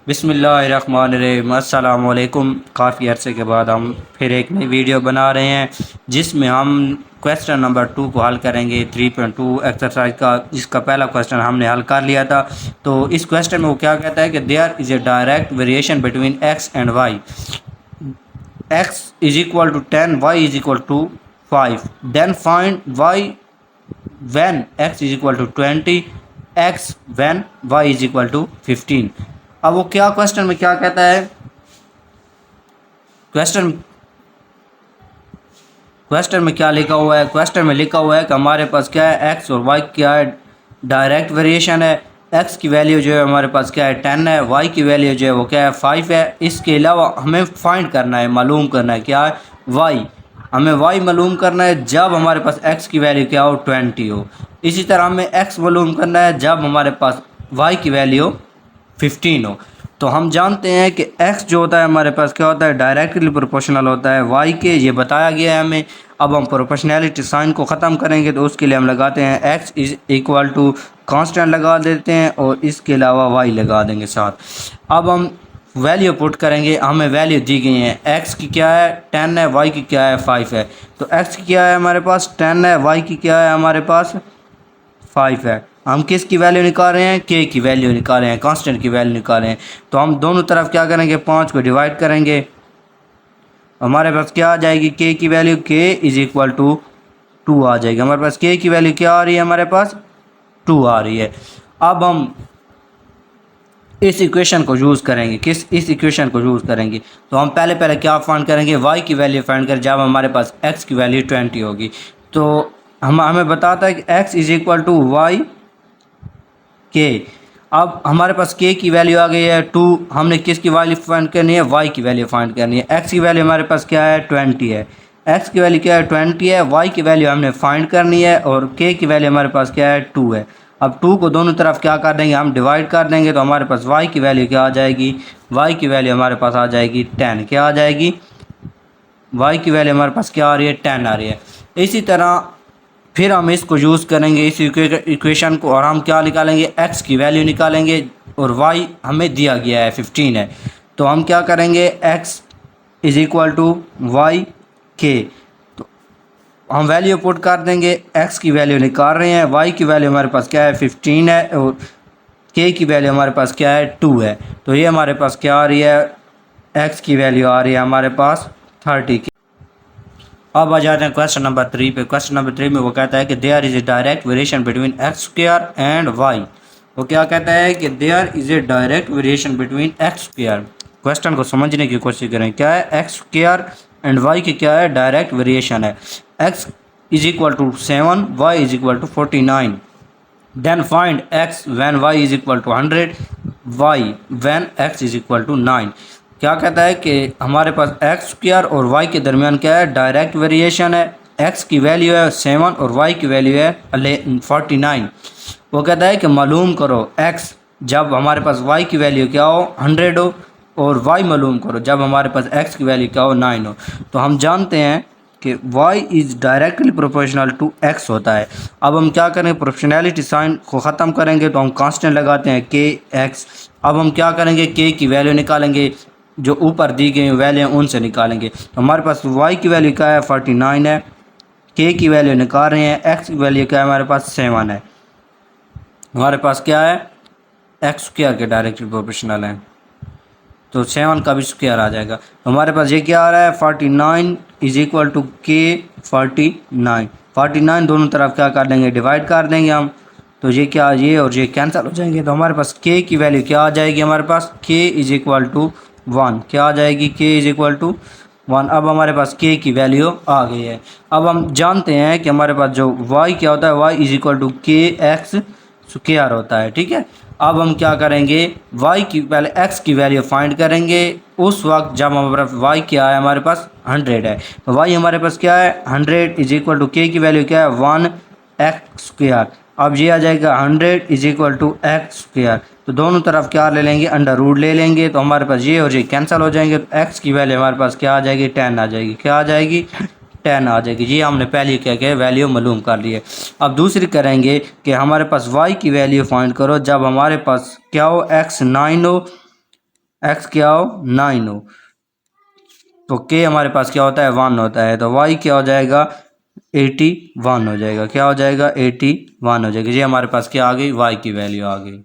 बिस्मिल्लाहिर्रहमानिर्रहीम। अस्सलाम वालेकुम। काफ़ी अरसे के बाद हम फिर एक नई वीडियो बना रहे हैं जिसमें हम क्वेश्चन नंबर 2 को हल करेंगे 3.2 एक्सरसाइज का, जिसका पहला क्वेश्चन हमने हल कर लिया था। तो इस क्वेश्चन में वो क्या कहता है कि there is a direct variation between X and Y. X is equal to 10, Y is equal to 5, then find Y when X is equal to 20, X when Y is equal to 15। अब वो क्या question में क्या कहता है, question question में क्या लिखा हुआ है। क्वेश्चन में लिखा हुआ है कि हमारे पास क्या है, एक्स और वाई क्या है, डायरेक्ट वेरिएशन है। एक्स की वैल्यू जो है हमारे पास क्या है 10 है, वाई की वैल्यू जो है वो क्या है 5 है। इसके अलावा हमें फाइंड करना है, मालूम करना है क्या है वाई। हमें वाई मालूम करना है जब हमारे पास एक्स की वैल्यू क्या हो 20 हो। इसी तरह हमें एक्स मालूम करना है जब हमारे पास वाई की वैल्यू 15 हो। तो हम जानते हैं कि x जो होता है हमारे पास क्या होता है, डायरेक्टली प्रोपोर्शनल होता है y के, ये बताया गया है हमें। अब हम प्रोपोर्शनैलिटी साइन को ख़त्म करेंगे तो उसके लिए हम लगाते हैं x is equal to constant लगा देते हैं और इसके अलावा y लगा देंगे साथ। अब हम वैल्यू पुट करेंगे, हमें वैल्यू दी गई है, x की क्या है 10 है, y की क्या है 5 है। तो x की क्या है हमारे पास 10 है, y की क्या है हमारे पास 5 है। हम किस की वैल्यू निकाल रहे हैं, k की वैल्यू निकाल रहे हैं, कांस्टेंट की वैल्यू निकाल रहे हैं। तो हम दोनों तरफ क्या करेंगे, 5 को डिवाइड करेंगे, हमारे पास क्या आ जाएगी k की value, k is equal to 2 आ जाएगी। हमारे पास k की वैल्यू क्या आ रही है, हमारे पास 2 आ रही है। अब हम इस इक्वेशन को यूज़ करेंगे, इस इक्वेशन को यूज़ करेंगे। तो हम पहले क्या फाइंड करेंगे, y की वैल्यू फाइंड करें जब हमारे पास x की वैल्यू 20 होगी। तो हमें बताता है कि x is equal to Y K. अब हमारे पास k की वैल्यू आ गई है 2, हमने किसकी वैल्यू फाइंड करनी है, y की वैल्यू फाइंड करनी है। x की वैल्यू हमारे पास क्या है 20 है, x की वैल्यू क्या है 20 है, y की वैल्यू हमने फाइंड करनी है और k की वैल्यू हमारे पास क्या है 2 है। अब 2 को दोनों तरफ क्या कर देंगे, हम डिवाइड कर देंगे तो हमारे पास y की वैल्यू क्या आ जाएगी, y की वैल्यू हमारे पास आ जाएगी 10। क्या आ जाएगी, y की वैल्यू हमारे पास क्या आ रही है 10 आ रही है। इसी तरह फिर हम इसको यूज़ करेंगे इस इक्वेशन को और हम क्या निकालेंगे, x की वैल्यू निकालेंगे और y हमें दिया गया है 15 है। तो हम क्या करेंगे, x is equal to Y K, तो हम वैल्यू पुट कर देंगे, x की वैल्यू निकाल रहे हैं, y की वैल्यू हमारे पास क्या है 15 है और k की वैल्यू हमारे पास क्या है 2 है। तो ये हमारे पास क्या आ रही है, x की वैल्यू आ रही है हमारे पास 30 की। अब आ जाते हैं क्वेश्चन नंबर 3 पे। क्वेश्चन नंबर 3 में वो कहता है कि there is a direct variation between X square and Y. वो क्या कहता है कि there is a direct variation between X square. Question को समझने की कोशिश करें, क्या है एक्स स्क्वायर एंड वाई की क्या है डायरेक्ट वेरिएशन है। X is equal to 7, Y is equal to 49, then find X when Y is equal to 100, Y when X is equal to 9। क्या कहता है कि हमारे पास एक्स स्क्वायर और वाई के दरमियान क्या है डायरेक्ट वेरिएशन है। एक्स की वैल्यू है 7 और वाई की वैल्यू है 49। वो कहता है कि मालूम करो एक्स जब हमारे पास वाई की वैल्यू क्या हो 100 हो और वाई मालूम करो जब हमारे पास एक्स की वैल्यू क्या हो 9 हो। तो हम जानते हैं कि y is directly proportional to x होता है। अब हम क्या करेंगे, प्रोपोर्शनैलिटी साइन को ख़त्म करेंगे तो हम कांस्टेंट लगाते हैं k x। अब हम क्या करेंगे, k की वैल्यू निकालेंगे, जो ऊपर दी गई वैल्यू हैं उनसे निकालेंगे। तो हमारे पास y की वैल्यू क्या है 49 है, k की वैल्यू निकाल रहे हैं, x की वैल्यू क्या है हमारे पास 7 है। हमारे पास क्या है एक्स स्क्वायर के डायरेक्टली प्रोपोर्शनल है तो 7 का भी स्क्वायर आ जाएगा। तो हमारे पास ये क्या आ रहा है 49 इज इक्वल टू के 49 दोनों तरफ क्या कर देंगे डिवाइड कर देंगे हम। तो ये क्या, ये और ये कैंसिल हो जाएंगे। तो हमारे पास k की वैल्यू क्या आ जाएगी, हमारे पास k इज इक्वल टू 1। क्या आ जाएगी, k इज इक्वल टू 1। अब हमारे पास k की वैल्यू आ गई है। अब हम जानते हैं कि हमारे पास जो y क्या होता है, y इज इक्वल टू के एक्स स्क्वायर होता है, ठीक है। अब हम क्या करेंगे, y की पहले x की वैल्यू फाइंड करेंगे उस वक्त जब हमारे पास y क्या है हमारे पास 100 है। तो y हमारे पास क्या है 100 इज इक्वल टू k की वैल्यू क्या है 1 एक्स स्क्वायर। अब ये आ जाएगा 100 is equal to X square. तो दोनों तरफ क्या ले लेंगे, अंडर रूट ले लेंगे तो हमारे पास ये और ये कैंसिल हो जाएंगे। तो x की वैल्यू हमारे पास क्या आ जाएगी 10 आ जाएगी। क्या आ जाएगी 10 आ जाएगी। ये हमने पहले क्या किया वैल्यू मालूम कर ली है। अब दूसरी करेंगे कि हमारे पास y की वैल्यू फाइंड करो जब हमारे पास क्या हो x 9 हो एक्स क्या हो 9 हो, तो के हमारे पास क्या होता है 1 होता है, तो वाई क्या हो जाएगा 81 हो जाएगा। क्या हो जाएगा 81 हो जाएगा। ये हमारे पास क्या आ गई वाई की वैल्यू आ गई।